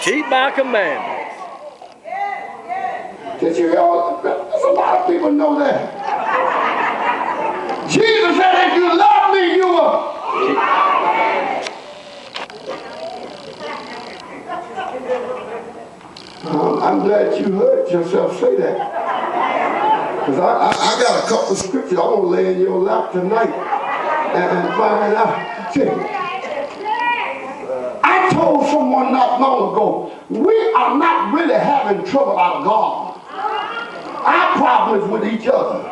Keep my commandments. There's a lot of people know that. Jesus said, if you love me, you will. I'm glad you heard yourself say that. Because I got a couple of scriptures I want to lay in your lap tonight and find out. See, I told someone not long ago, we are not really having trouble out of God. Our problem is with each other.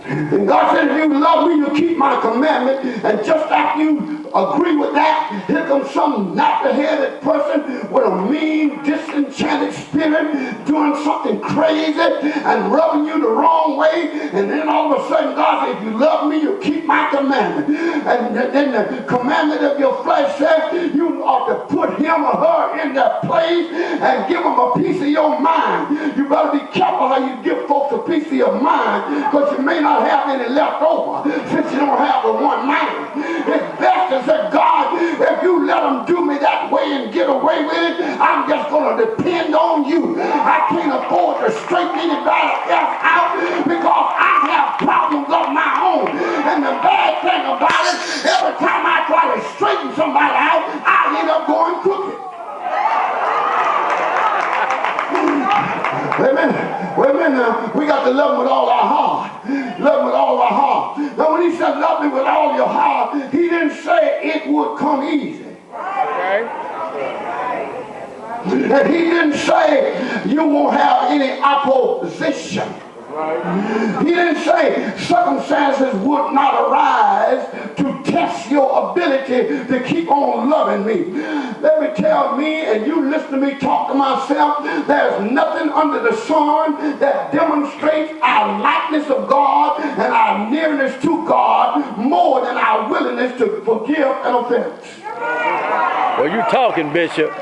And God said, if you love me, you keep my commandment. And just after you agree with that, here comes some knuckle-headed person with a mean, disenchanted spirit doing something crazy and rubbing you the wrong way. And then all of a sudden, God said, if you love me, you keep my commandment. And then the commandment of your flesh says you ought to put him or her in their place and give them a piece of your mind. You better be careful how you give folks a piece of your mind, because you may not have any left over since you don't have the one mind. It's best to say, God, if you let them do me that way and get away with it, I'm just going to depend on you. I can't afford to straighten anybody else out because I have problems of my own. And the bad thing about it, every time I try to straighten somebody out, I end up going crooked. Wait a minute now. We got to love him with all our heart. Love him with all our heart. Now when he said love me with all your heart, he didn't say it would come easy. Okay. And he didn't say you won't have any opposition. He didn't say circumstances would not arise to test your ability to keep on loving me. Let me tell me, and you listen to me talk to myself, there's nothing under the sun that demonstrates our likeness of God and our nearness to God more than our willingness to forgive an offense. Well, you talking, Bishop.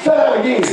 Say that again.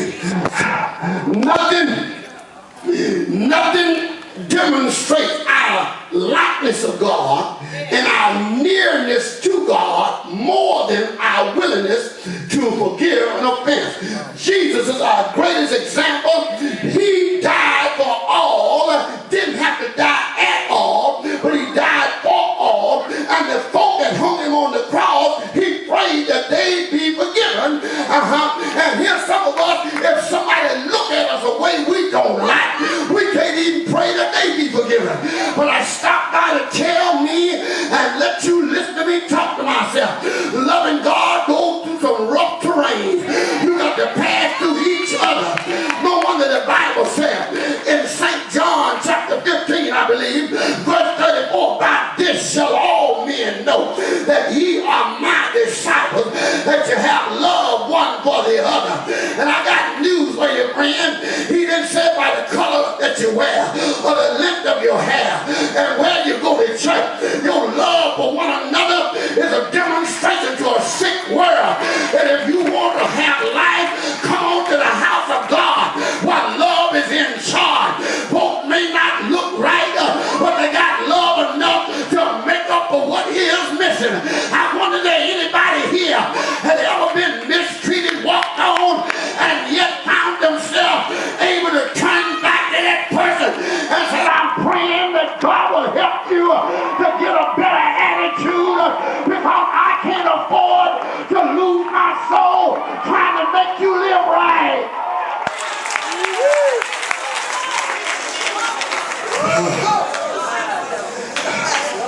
Nothing demonstrates our likeness of God and our nearness to God more than our willingness to forgive an offense. Jesus is our greatest example. He died for all, didn't have to die at all, but he died for all. And the folk that hung him on the cross, he prayed that they be forgiven. And here's some of us, if somebody look at us a way we don't like, we can't even pray that they be forgiven. But I stopped by to tell me and let you listen to me talk to myself. Loving God goes through some rough terrain. You got to pass through each other. No wonder the Bible said in St. John chapter 15, I believe, verse 34, by this shall all men know that ye are my disciples, that you have love one for the other. And I got news for you, friend. He didn't say by the color that you wear or the length of your hair and where you go to church. Your love for one another is a demonstration to a sick world. And if you want to have life, come on to the house of God where love is in charge. Folks may not look right, but they got love enough to make up for what is missing. I wonder if anybody here has ever been mistreated, walked on, and yet found themselves able to turn back to that person and said, I'm praying that God will help you to get a better attitude, because I can't afford to lose my soul trying to make you live right.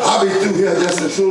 I'll be through here just as soon.